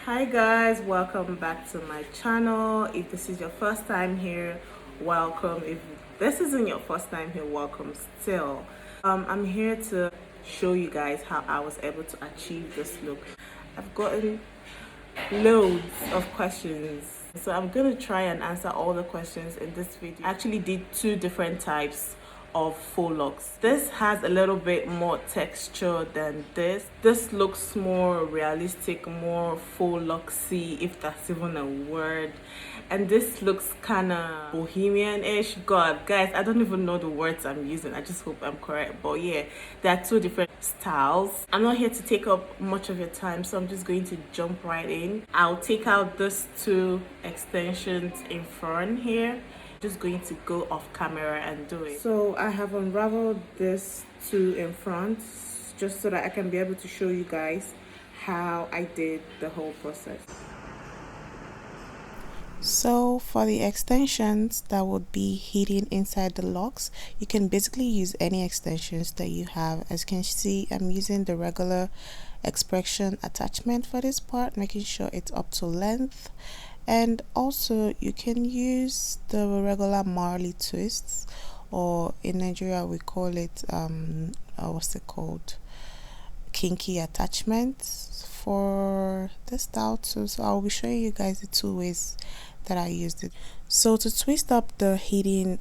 Hi guys, welcome back to my channel. If this is your first time here, welcome. If this isn't your first time here, welcome still. I'm here to show you guys how I was able to achieve this look. I've gotten loads of questions, so I'm gonna try and answer all the questions in this video. I actually did two different types of faux locks. This has a little bit more texture than this looks more realistic, more faux locksy, if that's even a word, and this looks kind of bohemian-ish. God guys, I don't even know the words I'm using. I just hope I'm correct, but yeah, there are two different styles. I'm not here to take up much of your time, so I'm just going to jump right in. I'll take out these two extensions in front here. Just going to go off camera and do it. So I have unraveled this two in front just so that I can be able to show you guys how I did the whole process. So for the extensions that would be hidden inside the locks, you can basically use any extensions that you have. As you can see, I'm using the regular expression attachment for this part, making sure it's up to length. And also you can use the regular Marley twists, or in Nigeria we call it what's it called, kinky attachments for this style too. So I'll be showing you guys the two ways that I used it. So to twist up the hidden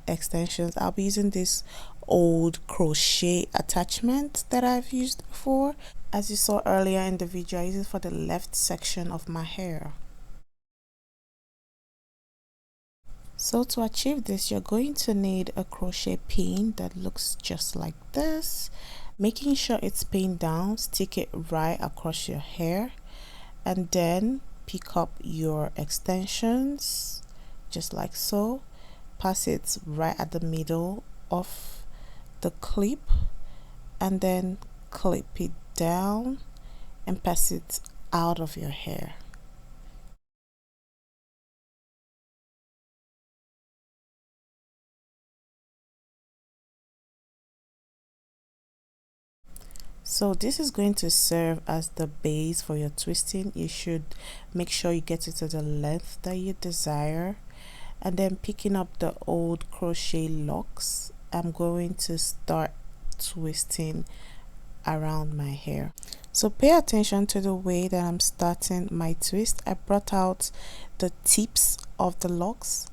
extensions, I'll be using this old crochet attachment that I've used before. As you saw earlier in the video, I use it for the left section of my hair. So to achieve this, you're going to need a crochet pin that looks just like this. Making sure it's pinned down, stick it right across your hair, and then pick up your extensions just like so. Pass it right at the middle of the clip, and then clip it down and pass it out of your hair. So this is going to serve as the base for your twisting. You should make sure you get it to the length that you desire. And then picking up the old crochet locks, I'm going to start twisting around my hair. So pay attention to the way that I'm starting my twist. I brought out the tips of the locks,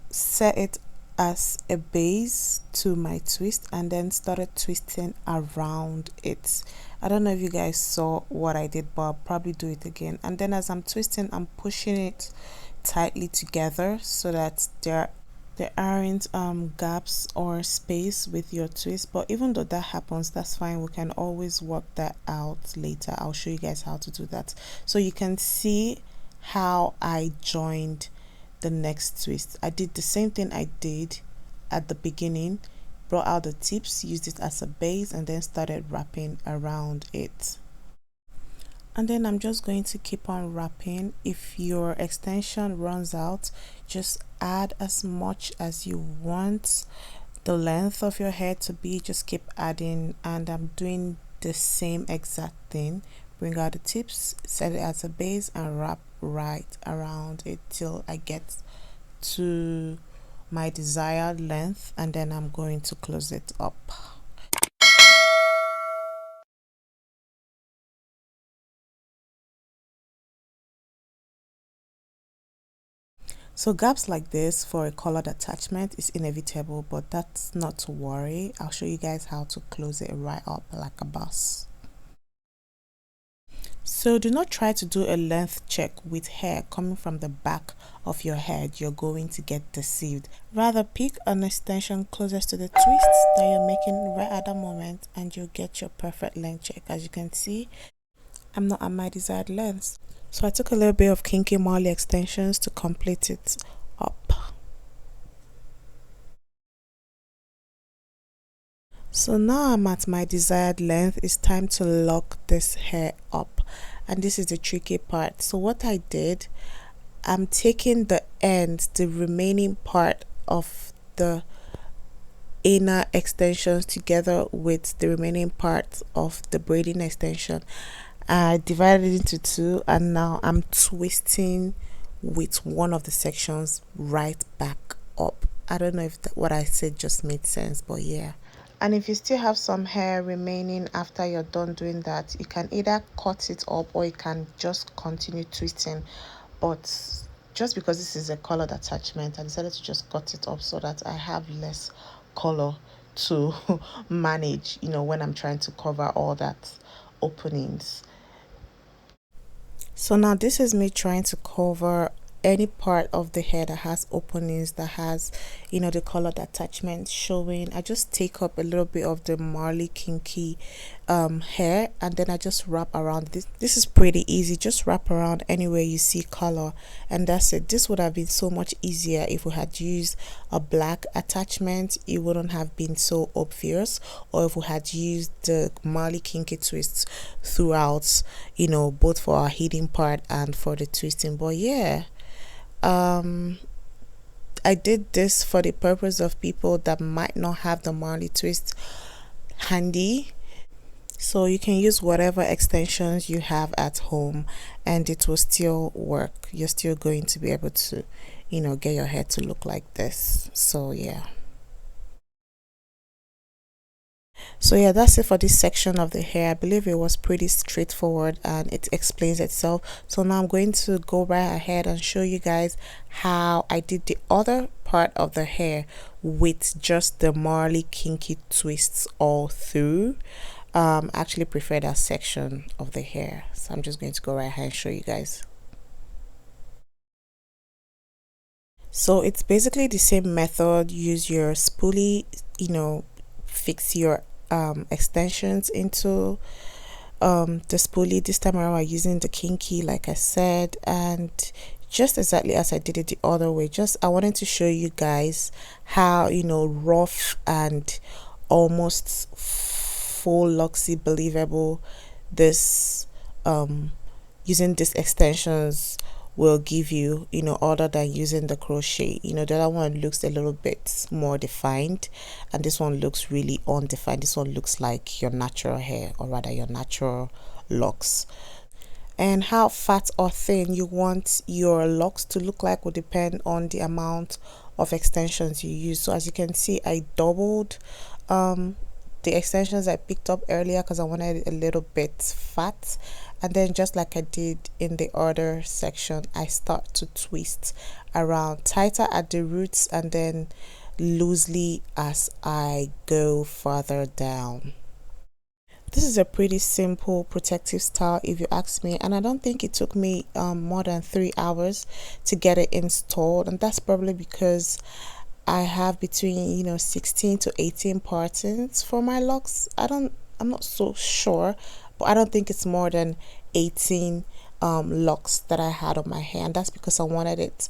set it as a base to my twist, and then started twisting around it. I don't know if you guys saw what I did, but I'll probably do it again. And then as I'm twisting, I'm pushing it tightly together so that there aren't gaps or space with your twist. But even though that happens, that's fine. We can always work that out later. I'll show you guys how to do that. So you can see how I joined the next twist. I did the same thing I did at the beginning, brought out the tips, used it as a base, and then started wrapping around it. And then I'm just going to keep on wrapping. If your extension runs out, just add as much as you want the length of your hair to be. Just keep adding, and I'm doing the same exact thing. Bring out the tips, set it as a base, and wrap right around it till I get to my desired length, and then I'm going to close it up. So gaps like this for a colored attachment is inevitable, but that's not to worry. I'll show you guys how to close it right up like a boss. So do not try to do a length check with hair coming from the back of your head. You're going to get deceived. Rather, pick an extension closest to the twists that you're making right at the moment, and you'll get your perfect length check. As you can see, I'm not at my desired length. So I took a little bit of kinky Marley extensions to complete it up. So now I'm at my desired length. It's time to lock this hair up, and this is the tricky part. So what I did, I'm taking the end, the remaining part of the inner extensions together with the remaining part of the braiding extension, I divided it into two, and now I'm twisting with one of the sections right back up. I don't know if what I said just made sense, but yeah. And if you still have some hair remaining after you're done doing that, you can either cut it up or you can just continue twisting. But just because this is a colored attachment, I decided to just cut it up so that I have less color to manage, when I'm trying to cover all that openings. So now this is me trying to cover any part of the hair that has openings, that has, the colored attachment showing. I just take up a little bit of the Marley kinky hair, and then I just wrap around. This is pretty easy. Just wrap around anywhere you see color, and that's it. This would have been so much easier if we had used a black attachment. It wouldn't have been so obvious, or if we had used the Marley kinky twists throughout, both for our hidden part and for the twisting. But yeah, I did this for the purpose of people that might not have the Marley twist handy. So you can use whatever extensions you have at home and it will still work. You're still going to be able to, get your hair to look like this. So yeah. So yeah, that's it for this section of the hair. I believe it was pretty straightforward and it explains itself. So now I'm going to go right ahead and show you guys how I did the other part of the hair with just the Marley kinky twists all through. Actually prefer that section of the hair, so I'm just going to go right ahead and show you guys. So it's basically the same method. Use your spoolie, fix your extensions into the spoolie. This time around I'm using the kinky, like I said, and just exactly as I did it the other way. Just I wanted to show you guys how rough and almost full loxy believable this using these extensions will give you, other than using the crochet. The other one looks a little bit more defined, and this one looks really undefined. This one looks like your natural hair, or rather your natural locks. And how fat or thin you want your locks to look like will depend on the amount of extensions you use. So as you can see, I doubled the extensions I picked up earlier because I wanted it a little bit fat, and then just like I did in the other section, I start to twist around tighter at the roots and then loosely as I go further down. This is a pretty simple protective style if you ask me, and I don't think it took me more than 3 hours to get it installed, and that's probably because I have between 16 to 18 partings for my locks. I'm not so sure, but I don't think it's more than 18 locks that I had on my hair, and that's because I wanted it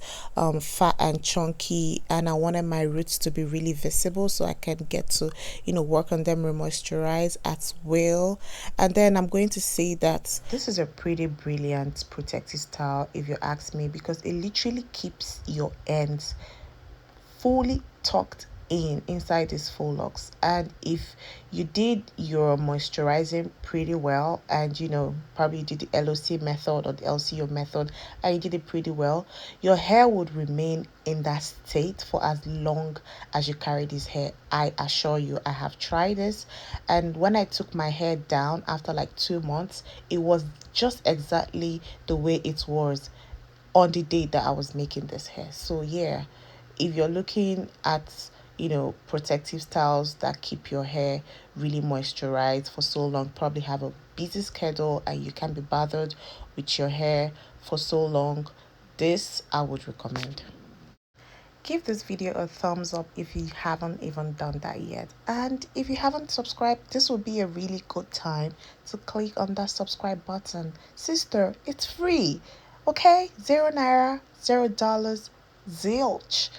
fat and chunky, and I wanted my roots to be really visible so I can get to work on them, remoisturize at will. And then I'm going to say that this is a pretty brilliant protective style if you ask me, because it literally keeps your ends fully tucked in inside these faux locks. And if you did your moisturizing pretty well, and probably did the LOC method or the LCO method, and you did it pretty well, your hair would remain in that state for as long as you carry this hair. I assure you, I have tried this, and when I took my hair down after like 2 months, it was just exactly the way it was on the day that I was making this hair. So yeah, if you're looking at protective styles that keep your hair really moisturized for so long, probably have a busy schedule and you can't be bothered with your hair for so long, this I would recommend. Give this video a thumbs up if you haven't even done that yet, and if you haven't subscribed, this will be a really good time to click on that subscribe button. Sister, it's free. Okay, 0 naira, $0, zilch.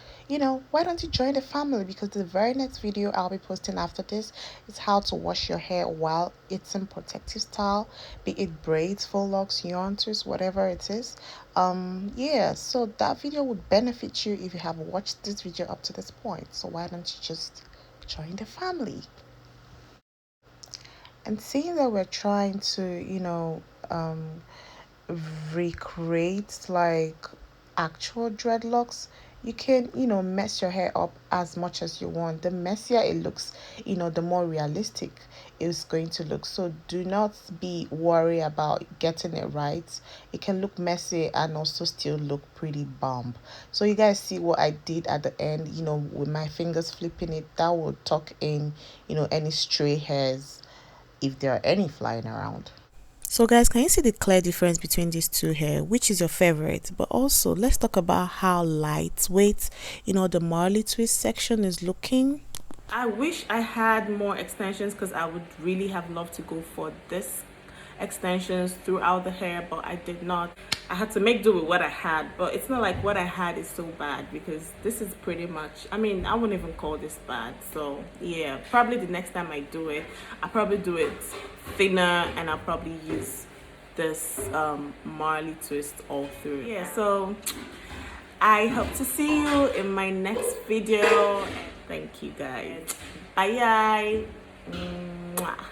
Why don't you join the family? Because the very next video I'll be posting after this is how to wash your hair while it's in protective style, be it braids, faux locks, yarn twists, whatever it is. Yeah, so that video would benefit you if you have watched this video up to this point. So why don't you just join the family? And seeing that we're trying to recreate like actual dreadlocks, you can, you know, mess your hair up as much as you want. The messier it looks, you know, the more realistic it's going to look. So do not be worried about getting it right. It can look messy and also still look pretty bomb. So you guys see what I did at the end, you know, with my fingers flipping it. That will tuck in, you know, any stray hairs if there are any flying around. So guys, can you see the clear difference between these two hair? Which is your favorite? But also, let's talk about how lightweight, you know, the Marley twist section is looking. I wish I had more extensions because I would really have loved to go for this extensions throughout the hair, but I did not. I had to make do with what I had, but it's not like what I had is so bad because this is pretty much, I mean, I wouldn't even call this bad. So yeah, probably the next time I do it, I'll probably do it thinner and I'll probably use this Marley twist all through. Yeah, so I hope to see you in my next video. Thank you guys. Bye. Mwah.